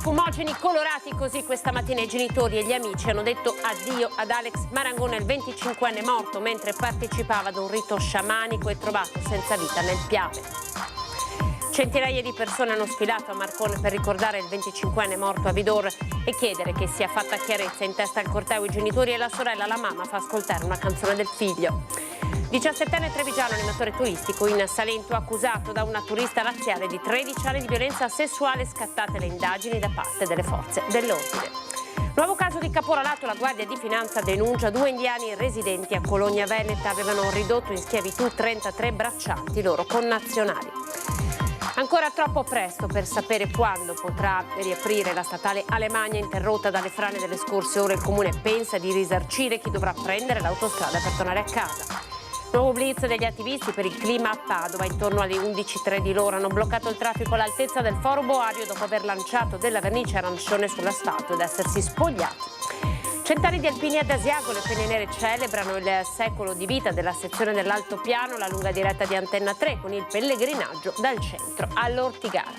fumogeni colorati, così questa mattina i genitori e gli amici hanno detto addio ad Alex Marangone, il 25enne morto mentre partecipava ad un rito sciamanico e trovato senza vita nel Piave. Centinaia di persone hanno sfilato a Marcon per ricordare il 25enne morto a Vidor e chiedere che sia fatta chiarezza. In testa al corteo i genitori e la sorella, la mamma fa ascoltare una canzone del figlio. 17enne trevigiano, animatore turistico in Salento, accusato da una turista laziale di 13 anni di violenza sessuale, scattate le indagini da parte delle forze dell'ordine. Nuovo caso di caporalato, la Guardia di Finanza denuncia 2 indiani residenti a Cologna Veneta, avevano ridotto in schiavitù 33 braccianti loro connazionali. Ancora troppo presto per sapere quando potrà riaprire la statale Alemagna, interrotta dalle frane delle scorse ore. Il comune pensa di risarcire chi dovrà prendere l'autostrada per tornare a casa. Nuovo blitz degli attivisti per il clima a Padova. Intorno alle 11:03 di loro hanno bloccato il traffico all'altezza del Foro Boario dopo aver lanciato della vernice arancione sull'asfalto ed essersi spogliati. Centinaia di alpini ad Asiago, le Penne Nere celebrano il secolo di vita della sezione dell'altopiano, la lunga diretta di Antenna 3 con il pellegrinaggio dal centro all'Ortigara.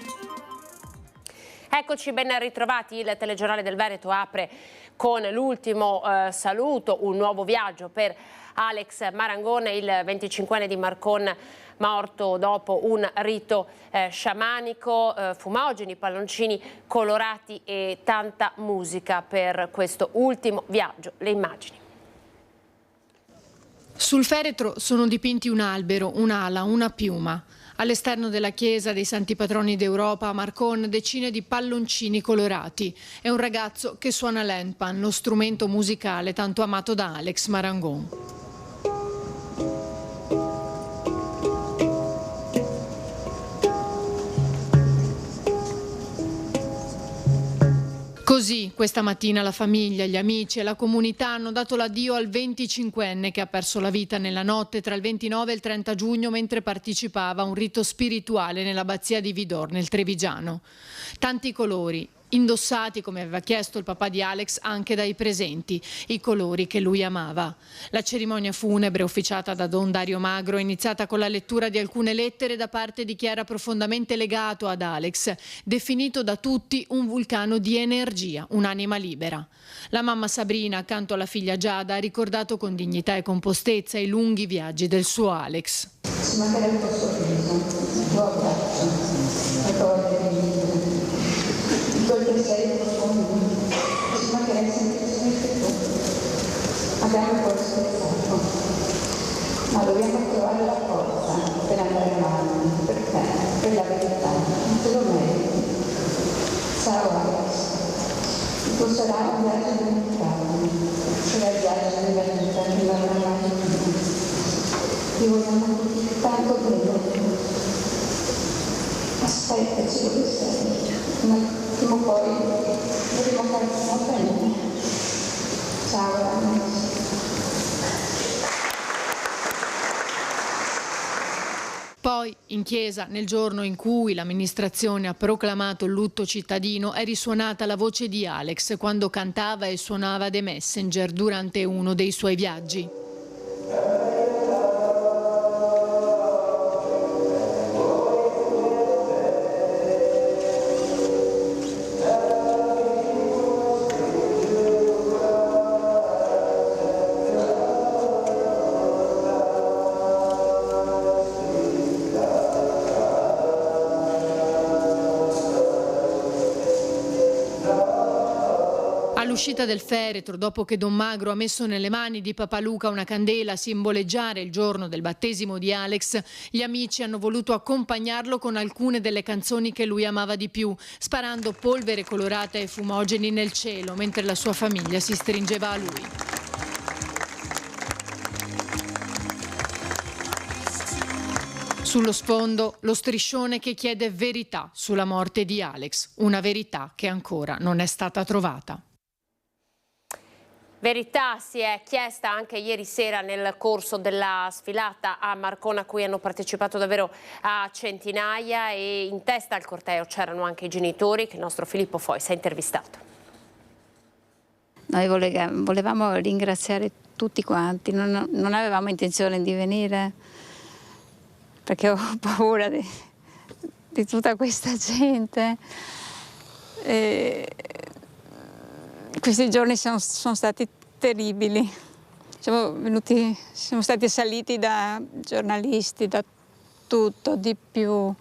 Eccoci, ben ritrovati. Il telegiornale del Veneto apre con l'ultimo saluto, un nuovo viaggio per Alex Marangone, il 25enne di Marcon, morto dopo un rito sciamanico, fumogeni, palloncini colorati e tanta musica per questo ultimo viaggio. Le immagini. Sul feretro sono dipinti un albero, un'ala, una piuma. All'esterno della chiesa dei Santi Patroni d'Europa a Marcon decine di palloncini colorati. È un ragazzo che suona l'handpan, lo strumento musicale tanto amato da Alex Marangone. Così, questa mattina la famiglia, gli amici e la comunità hanno dato l'addio al 25enne che ha perso la vita nella notte tra il 29 e il 30 giugno mentre partecipava a un rito spirituale nell'abbazia di Vidor, nel Trevigiano. Tanti colori, indossati, come aveva chiesto il papà di Alex, anche dai presenti, i colori che lui amava. La cerimonia funebre, officiata da Don Dario Magro, è iniziata con la lettura di alcune lettere da parte di chi era profondamente legato ad Alex, definito da tutti un vulcano di energia, un'anima libera. La mamma Sabrina, accanto alla figlia Giada, ha ricordato con dignità e compostezza i lunghi viaggi del suo Alex. Ci mancherebbe il tuo sorriso, il tuo abbraccio, la tua voglia di vivere. Quel che sei profondo, ci mancherebbe semplicemente tu. Abbiamo sforzato, ma dobbiamo trovare la forza per andare avanti, per te, per la verità, te lo meriti. Ciao Alex, il tuo sarà un viaggio dimenticato, sarà il viaggio della vita che non avrà mai più. Ti vogliamo tanto bene. Aspettaci dove sei. Prima o poi dovremo fare una bene. Ciao Alex. Poi, in chiesa, nel giorno in cui l'amministrazione ha proclamato il lutto cittadino, è risuonata la voce di Alex quando cantava e suonava The Messenger durante uno dei suoi viaggi. All'uscita del feretro, dopo che Don Magro ha messo nelle mani di Papa Luca una candela a simboleggiare il giorno del battesimo di Alex, gli amici hanno voluto accompagnarlo con alcune delle canzoni che lui amava di più, sparando polvere colorata e fumogeni nel cielo mentre la sua famiglia si stringeva a lui. Sullo sfondo lo striscione che chiede verità sulla morte di Alex, una verità che ancora non è stata trovata. Verità si è chiesta anche ieri sera nel corso della sfilata a Marcon, a cui hanno partecipato davvero a centinaia, e in testa al corteo c'erano anche i genitori che il nostro Filippo Fois ha intervistato. Noi volevamo ringraziare tutti quanti, non avevamo intenzione di venire perché ho paura di tutta questa gente. Questi giorni sono stati terribili. Siamo stati assaliti da giornalisti, da tutto, di più.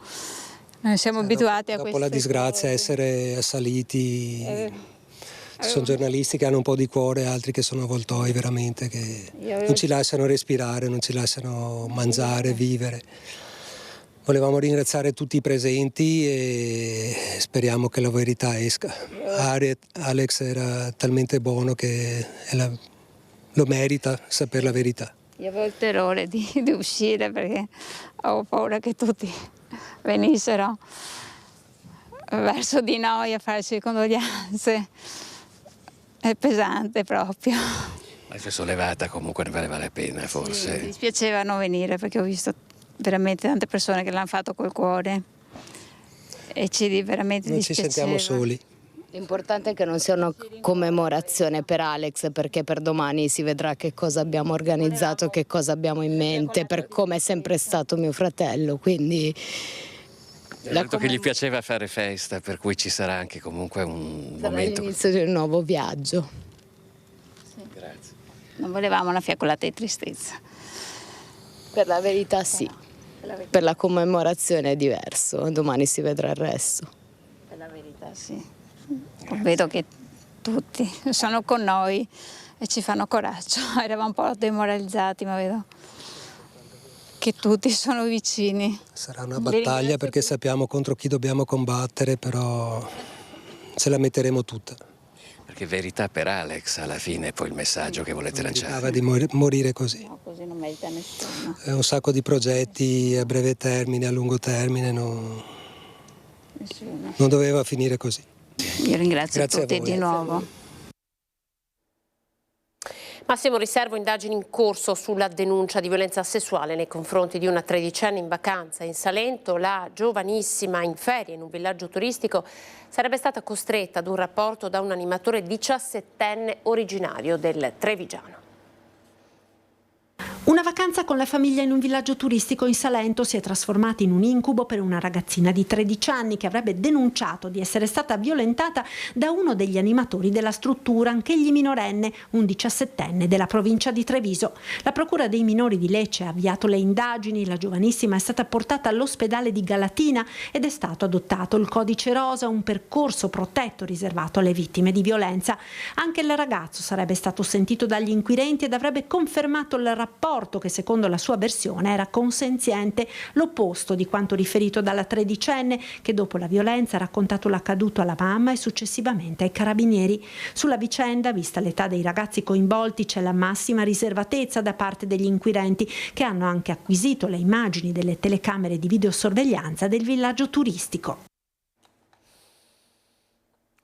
Noi siamo abituati a dopo la disgrazia, cose. Essere assaliti. Ci sono giornalisti che hanno un po' di cuore, altri che sono avvoltoi veramente, che non ci lasciano respirare, non ci lasciano mangiare, vivere. Volevamo ringraziare tutti i presenti e speriamo che la verità esca. Alex era talmente buono che lo merita sapere la verità. Io avevo il terrore di uscire perché avevo paura che tutti venissero verso di noi a farci condoglianze. È pesante proprio. Ma si è sollevata, comunque ne valeva la pena forse. Sì, mi dispiaceva non venire perché ho visto veramente tante persone che l'hanno fatto col cuore e veramente non dispiaceva. ci sentiamo soli. L'importante è che non sia una commemorazione per Alex, perché per domani si vedrà che cosa abbiamo organizzato, che cosa abbiamo in mente, per come è sempre stato mio fratello, quindi... Ha detto che gli piaceva fare festa, per cui ci sarà anche comunque un momento. L'inizio di un nuovo viaggio. Sì. Grazie. Non volevamo una fiaccolata di tristezza. Per la verità sì, per la commemorazione è diverso, domani si vedrà il resto. Per la verità sì. Vedo che tutti sono con noi e ci fanno coraggio. Eravamo un po' demoralizzati, ma vedo che tutti sono vicini. Sarà una battaglia perché sappiamo contro chi dobbiamo combattere, però ce la metteremo tutta. Perché verità per Alex alla fine è poi il messaggio che volete lanciare. Meritava di morire così. No, così non merita nessuno. Un sacco di progetti a breve termine, a lungo termine, Nessuno. non doveva finire così. Io ringrazio Grazie a tutti voi. di nuovo. Massimo riservo, indagini in corso sulla denuncia di violenza sessuale nei confronti di una tredicenne in vacanza in Salento. La giovanissima in ferie in un villaggio turistico sarebbe stata costretta ad un rapporto da un animatore 17enne originario del Trevigiano. Una vacanza con la famiglia in un villaggio turistico in Salento si è trasformata in un incubo per una ragazzina di 13 anni che avrebbe denunciato di essere stata violentata da uno degli animatori della struttura, anch'egli minorenne, un 17enne della provincia di Treviso. La procura dei minori di Lecce ha avviato le indagini, la giovanissima è stata portata all'ospedale di Galatina ed è stato adottato il codice rosa, un percorso protetto riservato alle vittime di violenza. Anche il ragazzo sarebbe stato sentito dagli inquirenti ed avrebbe confermato il rapporto che secondo la sua versione era consenziente, l'opposto di quanto riferito dalla tredicenne che dopo la violenza ha raccontato l'accaduto alla mamma e successivamente ai carabinieri. Sulla vicenda, vista l'età dei ragazzi coinvolti, c'è la massima riservatezza da parte degli inquirenti che hanno anche acquisito le immagini delle telecamere di videosorveglianza del villaggio turistico.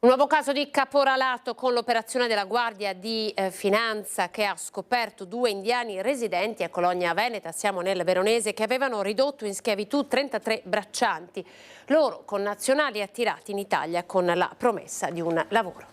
Un nuovo caso di caporalato con l'operazione della Guardia di Finanza che ha scoperto 2 indiani residenti a Cologna Veneta, siamo nel Veronese, che avevano ridotto in schiavitù 33 braccianti, loro connazionali attirati in Italia con la promessa di un lavoro.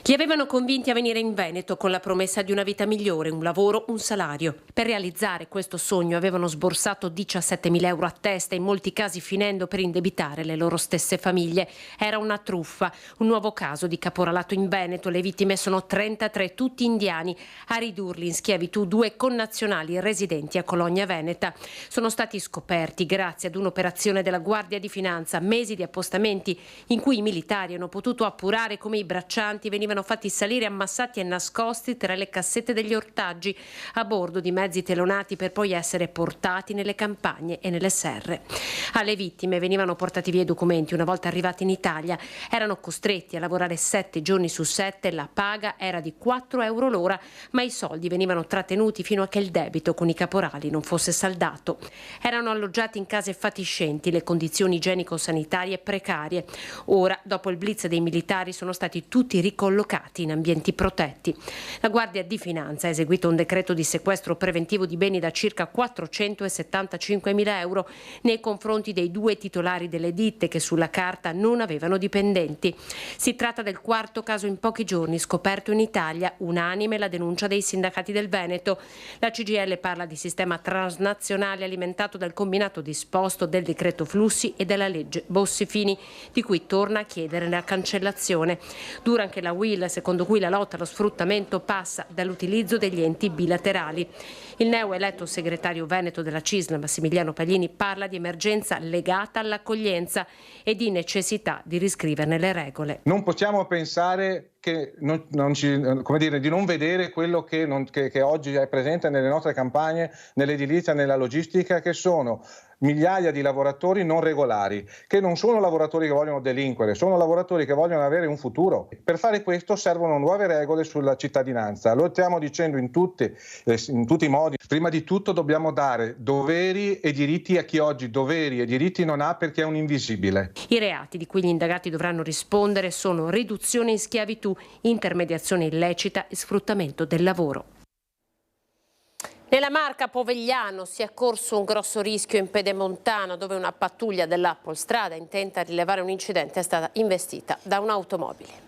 Li avevano convinti a venire in Veneto con la promessa di una vita migliore, un lavoro, un salario. Per realizzare questo sogno avevano sborsato 17.000 euro a testa, in molti casi finendo per indebitare le loro stesse famiglie. Era una truffa, un nuovo caso di caporalato in Veneto. Le vittime sono 33, tutti indiani. A ridurli in schiavitù 2 connazionali residenti a Cologna Veneta. Sono stati scoperti grazie ad un'operazione della Guardia di Finanza, mesi di appostamenti in cui i militari hanno potuto appurare come i braccianti venivano fatti salire ammassati e nascosti tra le cassette degli ortaggi a bordo di mezzi telonati per poi essere portati nelle campagne e nelle serre. Alle vittime venivano portati via i documenti. Una volta arrivati in Italia erano costretti a lavorare 7 giorni su 7, la paga era di 4 euro l'ora, ma i soldi venivano trattenuti fino a che il debito con i caporali non fosse saldato. Erano alloggiati in case fatiscenti, le condizioni igienico-sanitarie precarie. Ora, dopo il blitz dei militari, sono stati tutti ricollocati collocati in ambienti protetti. La Guardia di Finanza ha eseguito un decreto di sequestro preventivo di beni da circa 475.000 euro nei confronti dei 2 titolari delle ditte che sulla carta non avevano dipendenti. Si tratta del quarto caso in pochi giorni scoperto in Italia, unanime la denuncia dei sindacati del Veneto. La CGIL parla di sistema transnazionale alimentato dal combinato disposto del decreto flussi e della legge Bossi-Fini, di cui torna a chiedere la cancellazione. Dura anche la UIL, secondo cui la lotta allo sfruttamento passa dall'utilizzo degli enti bilaterali. Il neoeletto segretario veneto della CISL, Massimiliano Paglini, parla di emergenza legata all'accoglienza e di necessità di riscriverne le regole. Non possiamo pensare che di non vedere quello che oggi è presente nelle nostre campagne, nell'edilizia, nella logistica, che sono migliaia di lavoratori non regolari, che non sono lavoratori che vogliono delinquere, sono lavoratori che vogliono avere un futuro. Per fare questo servono nuove regole sulla cittadinanza. Lo stiamo dicendo in tutti i modi. Prima di tutto dobbiamo dare doveri e diritti a chi oggi doveri e diritti non ha perché è un invisibile. I reati di cui gli indagati dovranno rispondere sono riduzione in schiavitù, intermediazione illecita e sfruttamento del lavoro. Nella Marca a Povegliano si è corso un grosso rischio in Pedemontana, dove una pattuglia dell'Appolstrada intenta rilevare un incidente è stata investita da un'automobile.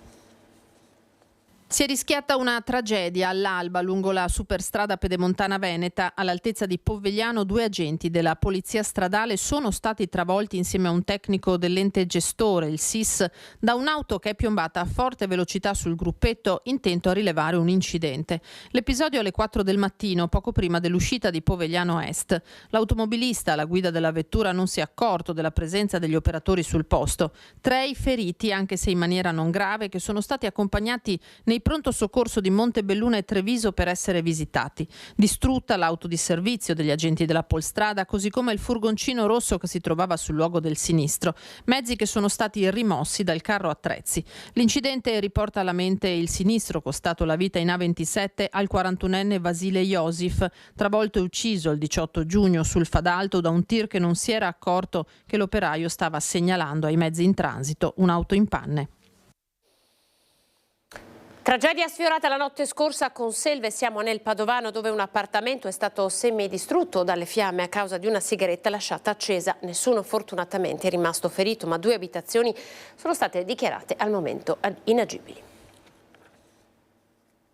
Si è rischiata una tragedia all'alba lungo la superstrada pedemontana veneta. All'altezza di Povegliano 2 agenti della polizia stradale sono stati travolti insieme a un tecnico dell'ente gestore, il SIS, da un'auto che è piombata a forte velocità sul gruppetto intento a rilevare un incidente. L'episodio alle 4 del mattino, poco prima dell'uscita di Povegliano Est. L'automobilista alla guida della vettura non si è accorto della presenza degli operatori sul posto. 3 i feriti, anche se in maniera non grave, che sono stati accompagnati nei pronto soccorso di Montebelluna e Treviso per essere visitati. Distrutta l'auto di servizio degli agenti della Polstrada, così come il furgoncino rosso che si trovava sul luogo del sinistro, mezzi che sono stati rimossi dal carro attrezzi. L'incidente riporta alla mente il sinistro costato la vita in A27 al 41enne Vasile Iosif, travolto e ucciso il 18 giugno sul Fadalto da un tir che non si era accorto che l'operaio stava segnalando ai mezzi in transito un'auto in panne. Tragedia sfiorata la notte scorsa a Conselve, siamo nel Padovano, dove un appartamento è stato semidistrutto dalle fiamme a causa di una sigaretta lasciata accesa. Nessuno fortunatamente è rimasto ferito, ma 2 abitazioni sono state dichiarate al momento inagibili.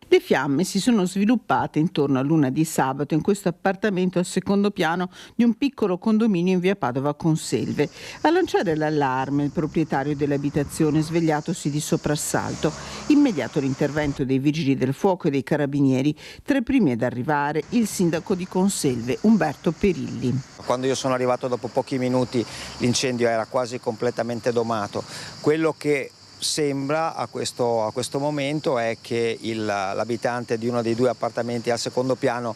Le fiamme si sono sviluppate intorno a luna di sabato in questo appartamento al secondo piano di un piccolo condominio in via Padova Conselve. A lanciare l'allarme il proprietario dell'abitazione, svegliatosi di soprassalto. Immediato l'intervento dei vigili del fuoco e dei carabinieri, tra i primi ad arrivare il sindaco di Conselve, Umberto Perilli. Quando io sono arrivato dopo pochi minuti l'incendio era quasi completamente domato. Quello che sembra a questo momento è che l'abitante di uno dei 2 appartamenti al secondo piano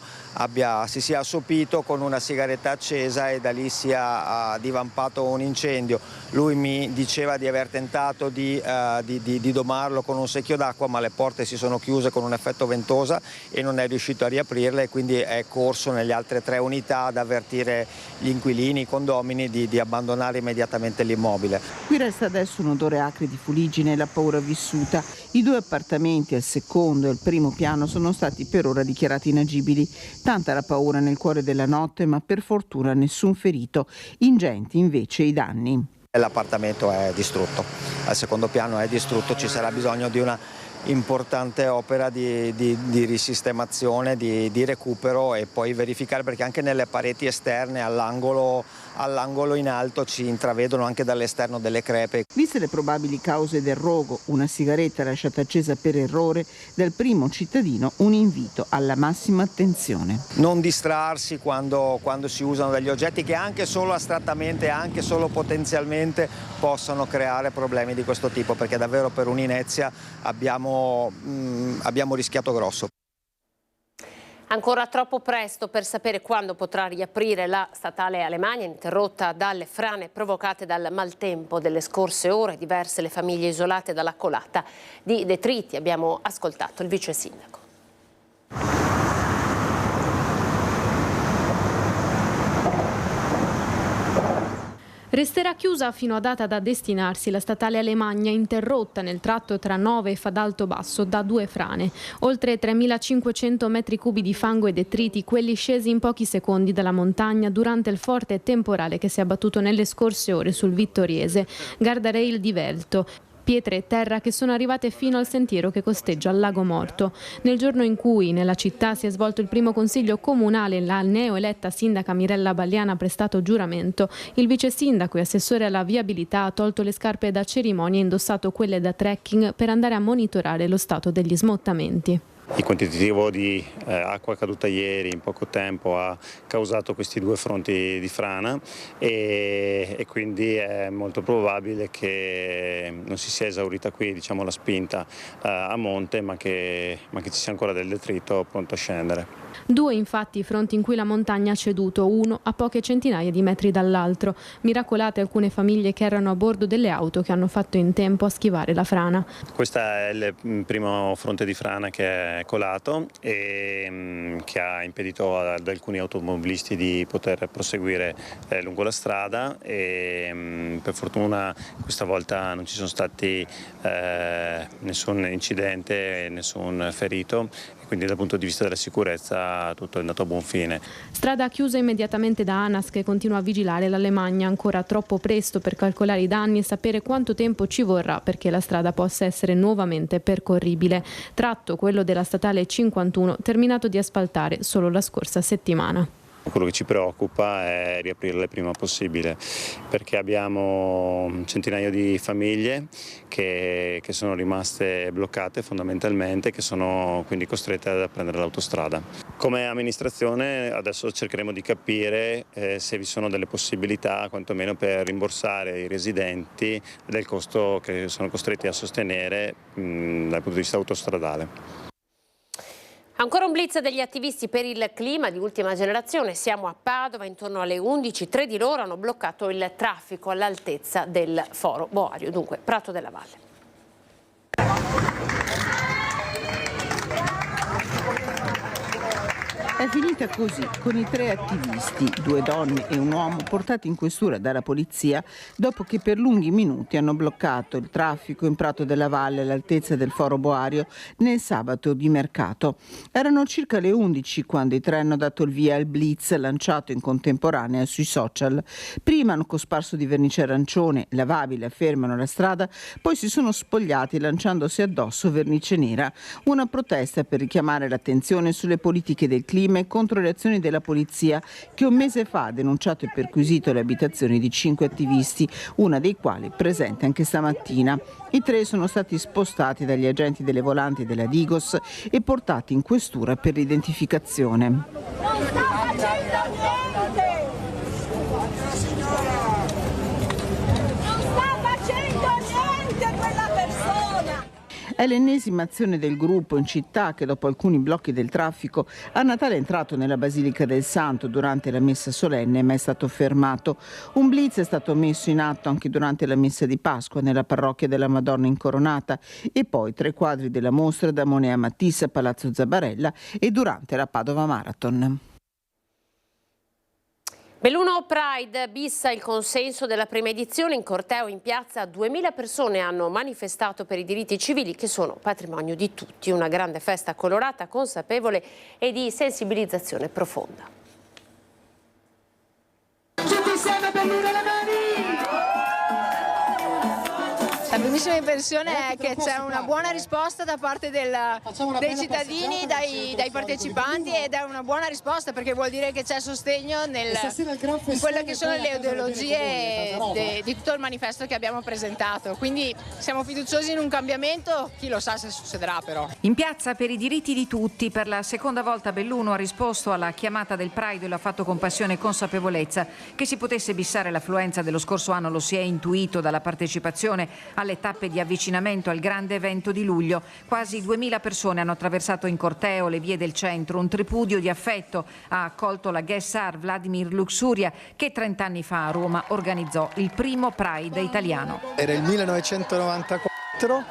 si sia assopito con una sigaretta accesa e da lì sia divampato un incendio. Lui mi diceva di aver tentato di domarlo con un secchio d'acqua, ma le porte si sono chiuse con un effetto ventosa e non è riuscito a riaprirle, quindi è corso nelle altre 3 unità ad avvertire gli inquilini, i condomini di abbandonare immediatamente l'immobile. Qui resta adesso un odore acre di fuligine e la paura vissuta. I 2 appartamenti al secondo e al primo piano sono stati per ora dichiarati inagibili. Tanta la paura nel cuore della notte, ma per fortuna nessun ferito. Ingenti invece i danni. L'appartamento è distrutto, al secondo piano è distrutto, ci sarà bisogno di una importante opera di risistemazione, di recupero e poi verificare, perché anche nelle pareti esterne all'angolo in alto ci intravedono anche dall'esterno delle crepe. Viste le probabili cause del rogo, una sigaretta lasciata accesa per errore, dal primo cittadino un invito alla massima attenzione. Non distrarsi quando si usano degli oggetti che anche solo astrattamente, anche solo potenzialmente possono creare problemi di questo tipo, perché davvero per un'inezia abbiamo rischiato grosso. Ancora troppo presto per sapere quando potrà riaprire la statale Alemagna, interrotta dalle frane provocate dal maltempo delle scorse ore, diverse le famiglie isolate dalla colata di detriti. Abbiamo ascoltato il vice sindaco. Resterà chiusa fino a data da destinarsi la statale Alemagna, interrotta nel tratto tra Nove e Fadalto Basso da 2 frane. Oltre 3.500 metri cubi di fango e detriti, quelli scesi in pochi secondi dalla montagna durante il forte temporale che si è abbattuto nelle scorse ore sul Vittoriese. Guardrail divelto. Pietre e terra che sono arrivate fino al sentiero che costeggia il Lago Morto. Nel giorno in cui nella città si è svolto il primo consiglio comunale, la neoeletta sindaca Mirella Balliana ha prestato giuramento. Il vice sindaco e assessore alla viabilità ha tolto le scarpe da cerimonia e indossato quelle da trekking per andare a monitorare lo stato degli smottamenti. Il quantitativo di acqua caduta ieri in poco tempo ha causato questi 2 fronti di frana e quindi è molto probabile che non si sia esaurita qui, diciamo, la spinta a monte, ma che ci sia ancora del detrito pronto a scendere. 2 infatti i fronti in cui la montagna ha ceduto, uno a poche centinaia di metri dall'altro. Miracolate alcune famiglie che erano a bordo delle auto che hanno fatto in tempo a schivare la frana. Questo è il primo fronte di frana che è colato e che ha impedito ad alcuni automobilisti di poter proseguire lungo la strada e per fortuna questa volta non ci sono stati nessun incidente, nessun ferito. Quindi dal punto di vista della sicurezza tutto è andato a buon fine. Strada chiusa immediatamente da ANAS che continua a vigilare l'Alemagna. Ancora troppo presto per calcolare i danni e sapere quanto tempo ci vorrà perché la strada possa essere nuovamente percorribile. Tratto, quello della statale 51, terminato di asfaltare solo la scorsa settimana. Quello che ci preoccupa è riaprirla il prima possibile perché abbiamo centinaia di famiglie che sono rimaste bloccate fondamentalmente, che sono quindi costrette a prendere l'autostrada. Come amministrazione adesso cercheremo di capire se vi sono delle possibilità quantomeno per rimborsare i residenti del costo che sono costretti a sostenere dal punto di vista autostradale. Ancora un blitz degli attivisti per il clima di Ultima Generazione. Siamo a Padova, intorno alle 11, 3 di loro hanno bloccato il traffico all'altezza del Foro Boario, dunque Prato della Valle. È finita così, con i 3 attivisti, 2 donne e un uomo, portati in questura dalla polizia dopo che per lunghi minuti hanno bloccato il traffico in Prato della Valle all'altezza del Foro Boario nel sabato di mercato. Erano circa le 11 quando i 3 hanno dato il via al blitz lanciato in contemporanea sui social. Prima hanno cosparso di vernice arancione, lavabile, affermano la strada, poi si sono spogliati lanciandosi addosso vernice nera. Una protesta per richiamare l'attenzione sulle politiche del clima e contro le azioni della polizia che un mese fa ha denunciato e perquisito le abitazioni di 5 attivisti, una dei quali presente anche stamattina. I 3 sono stati spostati dagli agenti delle volanti della Digos e portati in questura per l'identificazione. Non sta facendo niente! Non sta facendo niente quella persona! È l'ennesima azione del gruppo in città che dopo alcuni blocchi del traffico a Natale è entrato nella Basilica del Santo durante la messa solenne ma è stato fermato. Un blitz è stato messo in atto anche durante la messa di Pasqua nella parrocchia della Madonna Incoronata e poi 3 quadri della mostra da Monea Matissa a Palazzo Zabarella e durante la Padova Marathon. Belluno Pride bissa il consenso della prima edizione. In corteo in piazza 2000 persone hanno manifestato per i diritti civili che sono patrimonio di tutti. Una grande festa colorata, consapevole e di sensibilizzazione profonda. Tutti insieme per l'una le mani! La primissima impressione è che c'è una buona risposta da parte dei cittadini, dai partecipanti ed è una buona risposta perché vuol dire che c'è sostegno in quelle che sono le ideologie di tutto il manifesto che abbiamo presentato. Quindi siamo fiduciosi in un cambiamento, chi lo sa se succederà però. In piazza per i diritti di tutti, per la seconda volta Belluno ha risposto alla chiamata del Pride e l'ha fatto con passione e consapevolezza. Che si potesse bissare l'affluenza dello scorso anno lo si è intuito dalla partecipazione alle tappe di avvicinamento al grande evento di luglio. Quasi 2000 persone hanno attraversato in corteo le vie del centro. Un tripudio di affetto ha accolto la guest star Vladimir Luxuria che 30 anni fa a Roma organizzò il primo Pride italiano. Era il 1994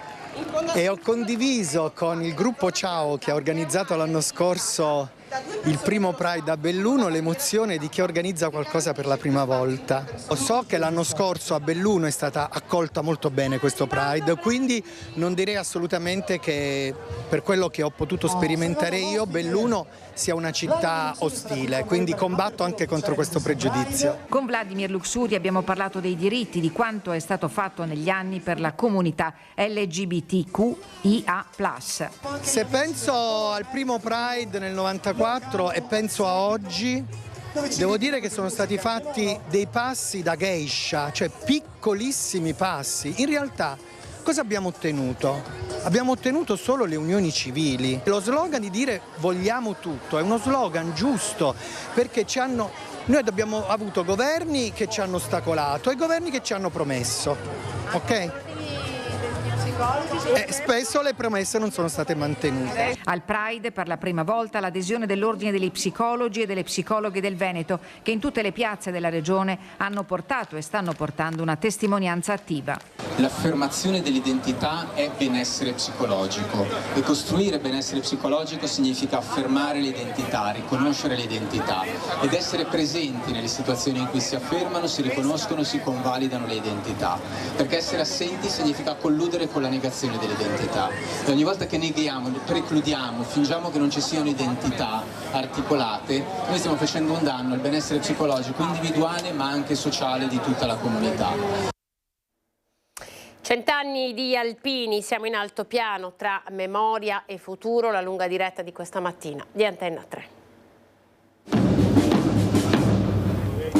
e ho condiviso con il gruppo Ciao che ha organizzato l'anno scorso il primo Pride a Belluno, l'emozione di chi organizza qualcosa per la prima volta. So che l'anno scorso a Belluno è stata accolta molto bene questo Pride, quindi non direi assolutamente che per quello che ho potuto sperimentare io, Belluno sia una città ostile, quindi combatto anche contro questo pregiudizio. Con Vladimir Luxuri abbiamo parlato dei diritti, di quanto è stato fatto negli anni per la comunità LGBTQIA+. Se penso al primo Pride nel 94 e penso a oggi, devo dire che sono stati fatti dei passi da geisha, cioè piccolissimi passi. In realtà cosa abbiamo ottenuto? Abbiamo ottenuto solo le unioni civili. Lo slogan di dire vogliamo tutto è uno slogan giusto, perché noi abbiamo avuto governi che ci hanno ostacolato e governi che ci hanno promesso, ok? Spesso le promesse non sono state mantenute. Al Pride per la prima volta l'adesione dell'Ordine degli Psicologi e delle Psicologhe del Veneto, che in tutte le piazze della regione hanno portato e stanno portando una testimonianza attiva. L'affermazione dell'identità è benessere psicologico e costruire benessere psicologico significa affermare l'identità, riconoscere l'identità ed essere presenti nelle situazioni in cui si affermano, si riconoscono, si convalidano le identità, perché essere assenti significa colludere con la negazione dell'identità e ogni volta che neghiamo, precludiamo, fingiamo che non ci siano identità articolate, noi stiamo facendo un danno al benessere psicologico individuale ma anche sociale di tutta la comunità. 100 anni di Alpini, siamo in altopiano tra memoria e futuro, la lunga diretta di questa mattina di Antenna 3.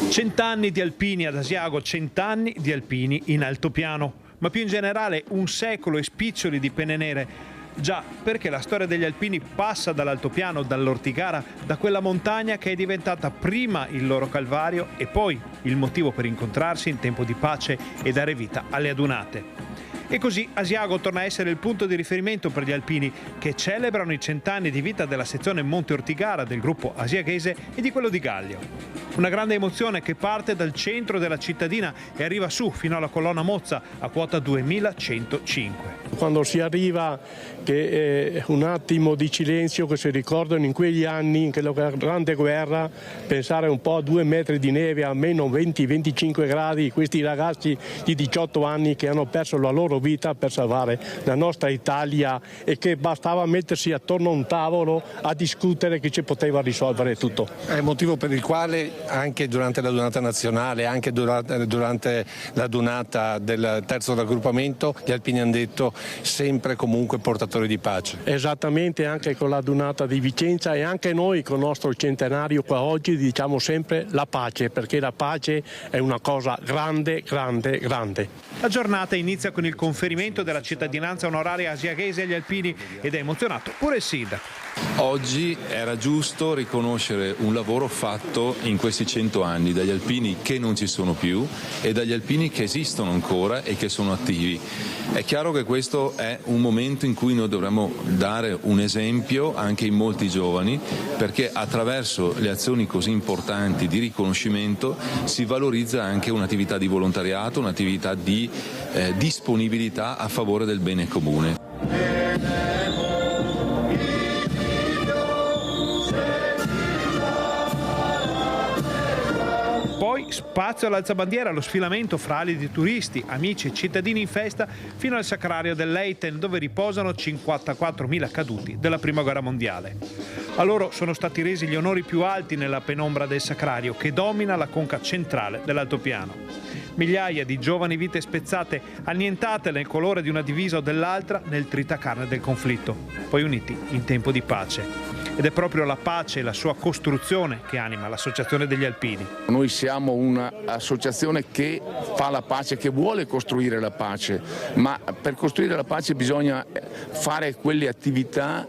100 anni di Alpini ad Asiago, 100 anni di Alpini in altopiano, ma più in generale un secolo e spiccioli di penne nere. Già, perché la storia degli alpini passa dall'altopiano, dall'Ortigara, da quella montagna che è diventata prima il loro calvario e poi il motivo per incontrarsi in tempo di pace e dare vita alle adunate. E così Asiago torna a essere il punto di riferimento per gli alpini che celebrano i 100 anni di vita della sezione Monte Ortigara del gruppo asiaghese e di quello di Gallio. Una grande emozione che parte dal centro della cittadina e arriva su fino alla colonna Mozza a quota 2105. Quando si arriva, che un attimo di silenzio, che si ricordano in quegli anni, in quella grande guerra, pensare un po' a 2 metri di neve, a meno 20-25 gradi, questi ragazzi di 18 anni che hanno perso la loro vita per salvare la nostra Italia e che bastava mettersi attorno a un tavolo a discutere che ci poteva risolvere tutto. È il motivo per il quale anche durante la donata nazionale, anche durante la donata del terzo raggruppamento, gli alpini hanno detto sempre comunque portatori di pace. Esattamente, anche con la donata di Vicenza e anche noi con il nostro centenario qua oggi diciamo sempre la pace, perché la pace è una cosa grande, grande, grande. La giornata inizia con il conferimento della cittadinanza onoraria asiaghese agli alpini ed è emozionato pure il sindaco. Oggi era giusto riconoscere un lavoro fatto in questi 100 anni dagli alpini che non ci sono più e dagli alpini che esistono ancora e che sono attivi. È chiaro che questo è un momento in cui noi dovremmo dare un esempio anche in molti giovani, perché attraverso le azioni così importanti di riconoscimento si valorizza anche un'attività di volontariato, un'attività di disponibilità a favore del bene comune. Poi spazio all'alzabandiera, allo sfilamento fra ali di turisti, amici e cittadini in festa fino al sacrario del Leiten, dove riposano 54.000 caduti della Prima Guerra Mondiale. A loro sono stati resi gli onori più alti nella penombra del sacrario che domina la conca centrale dell'altopiano. Migliaia di giovani vite spezzate, annientate nel colore di una divisa o dell'altra nel tritacarne del conflitto, poi uniti in tempo di pace. Ed è proprio la pace e la sua costruzione che anima l'Associazione degli Alpini. Noi siamo un'associazione che fa la pace, che vuole costruire la pace, ma per costruire la pace bisogna fare quelle attività,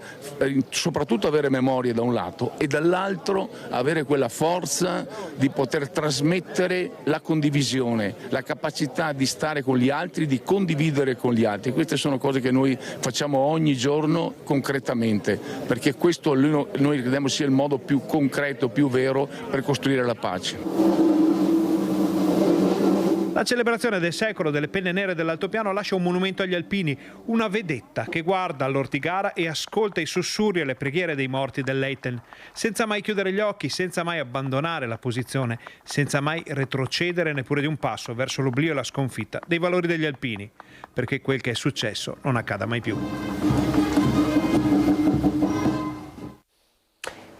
soprattutto avere memoria da un lato e dall'altro avere quella forza di poter trasmettere la condivisione, la capacità di stare con gli altri, di condividere con gli altri. Queste sono cose che noi facciamo ogni giorno concretamente, perché questo noi crediamo sia il modo più concreto, più vero per costruire la pace. La La celebrazione del secolo delle penne nere dell'altopiano lascia un monumento agli alpini, una vedetta che guarda all'ortigara e ascolta i sussurri e le preghiere dei morti dell'Eiten, senza mai chiudere gli occhi, senza mai abbandonare la posizione, senza mai retrocedere neppure di un passo verso l'oblio e la sconfitta dei valori degli alpini, perché quel che è successo non accada mai più.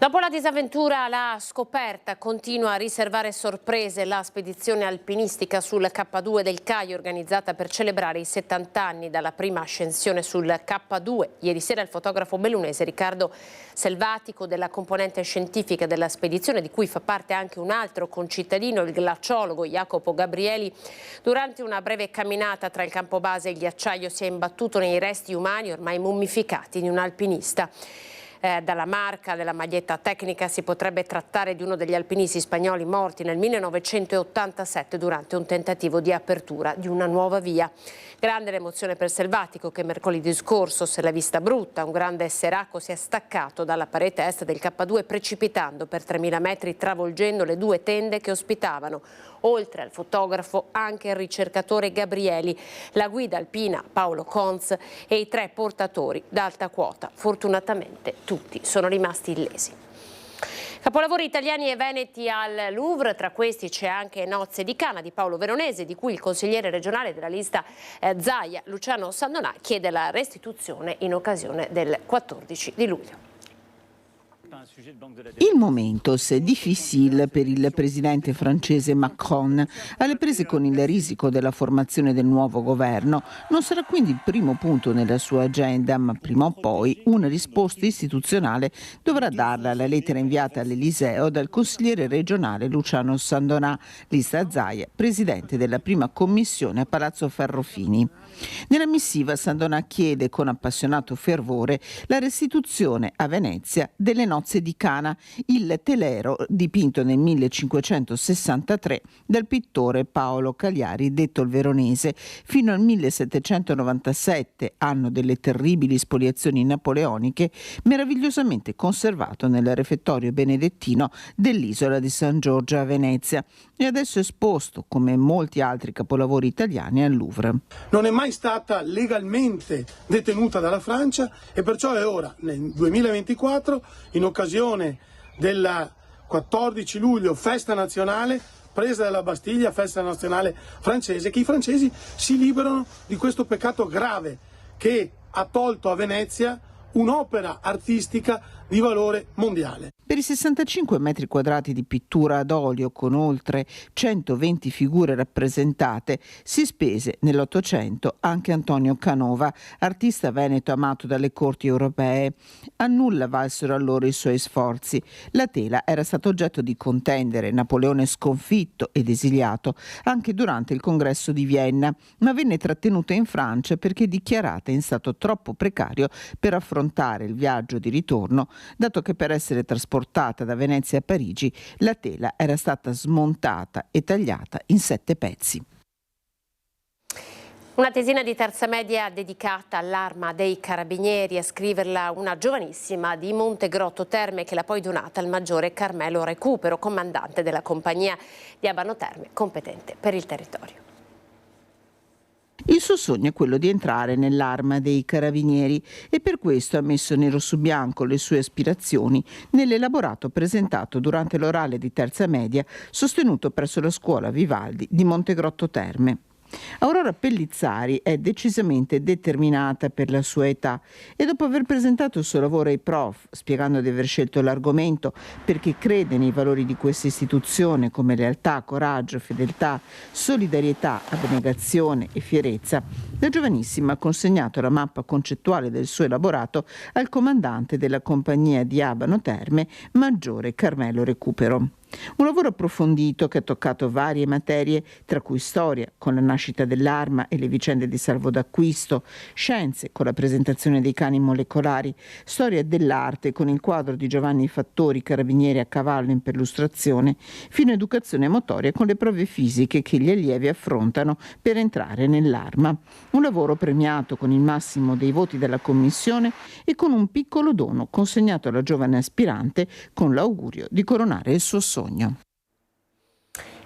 Dopo la disavventura, la scoperta continua a riservare sorprese. La spedizione alpinistica sul K2 del Caio, organizzata per celebrare i 70 anni dalla prima ascensione sul K2. Ieri sera il fotografo bellunese Riccardo Selvatico, della componente scientifica della spedizione, di cui fa parte anche un altro concittadino, il glaciologo Jacopo Gabrieli, durante una breve camminata tra il campo base e il ghiacciaio si è imbattuto nei resti umani ormai mummificati di un alpinista. Dalla marca della maglietta tecnica si potrebbe trattare di uno degli alpinisti spagnoli morti nel 1987 durante un tentativo di apertura di una nuova via. Grande l'emozione per Selvatico, che mercoledì scorso se l'è vista brutta. Un grande seraco si è staccato dalla parete est del K2 precipitando per 3.000 metri, travolgendo le 2 tende che ospitavano. Oltre al fotografo anche il ricercatore Gabrieli, la guida alpina Paolo Conz e i 3 portatori d'alta quota. Fortunatamente tutti sono rimasti illesi. Capolavori italiani e veneti al Louvre, tra questi c'è anche Nozze di Cana di Paolo Veronese, di cui il consigliere regionale della lista Zaia, Luciano Sandonà, chiede la restituzione in occasione del 14 di luglio. Il momento è difficile per il presidente francese Macron. Alle prese con il risico della formazione del nuovo governo, non sarà quindi il primo punto nella sua agenda, ma prima o poi una risposta istituzionale dovrà darla alla lettera inviata all'Eliseo dal consigliere regionale Luciano Sandonà, lista Zaia, presidente della prima commissione a Palazzo Ferrofini. Nella missiva Sandonà chiede con appassionato fervore la restituzione a Venezia delle Nozze di Cana, il telero dipinto nel 1563 dal pittore Paolo Cagliari, detto il Veronese, fino al 1797, anno delle terribili spoliazioni napoleoniche, meravigliosamente conservato nel refettorio benedettino dell'isola di San Giorgio a Venezia e adesso esposto, come molti altri capolavori italiani, al Louvre. Non è mai stata legalmente detenuta dalla Francia e perciò è ora, nel 2024, in occasione del 14 luglio, festa nazionale, presa della Bastiglia, festa nazionale francese, che i francesi si liberano di questo peccato grave che ha tolto a Venezia un'opera artistica di valore mondiale. Per i 65 metri quadrati di pittura ad olio con oltre 120 figure rappresentate si spese nell'Ottocento anche Antonio Canova, artista veneto amato dalle corti europee. A nulla valsero allora i suoi sforzi. La tela era stata oggetto di contendere, Napoleone sconfitto ed esiliato anche durante il congresso di Vienna, ma venne trattenuta in Francia perché dichiarata in stato troppo precario per affrontare il viaggio di ritorno, dato che per essere trasportata da Venezia a Parigi la tela era stata smontata e tagliata in 7 pezzi. Una tesina di terza media dedicata all'Arma dei Carabinieri, a scriverla una giovanissima di Montegrotto Terme che l'ha poi donata al maggiore Carmelo Recupero, comandante della compagnia di Abano Terme, competente per il territorio. Il suo sogno è quello di entrare nell'Arma dei Carabinieri e per questo ha messo nero su bianco le sue aspirazioni nell'elaborato presentato durante l'orale di terza media sostenuto presso la scuola Vivaldi di Montegrotto Terme. Aurora Pellizzari è decisamente determinata per la sua età e dopo aver presentato il suo lavoro ai prof, spiegando di aver scelto l'argomento perché crede nei valori di questa istituzione come lealtà, coraggio, fedeltà, solidarietà, abnegazione e fierezza, la giovanissima ha consegnato la mappa concettuale del suo elaborato al comandante della compagnia di Abano Terme, maggiore Carmelo Recupero. Un lavoro approfondito che ha toccato varie materie, tra cui storia, con la nascita dell'arma e le vicende di salvo d'acquisto, scienze, con la presentazione dei cani molecolari, storia dell'arte, con il quadro di Giovanni Fattori, carabinieri a cavallo in perlustrazione, fino a educazione motoria con le prove fisiche che gli allievi affrontano per entrare nell'arma. Un lavoro premiato con il massimo dei voti della commissione e con un piccolo dono consegnato alla giovane aspirante con l'augurio di coronare il suo sogno.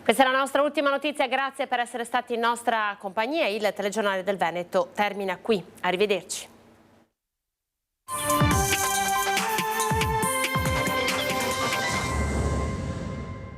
Questa è la nostra ultima notizia, grazie per essere stati in nostra compagnia. Il telegiornale del Veneto termina qui. Arrivederci.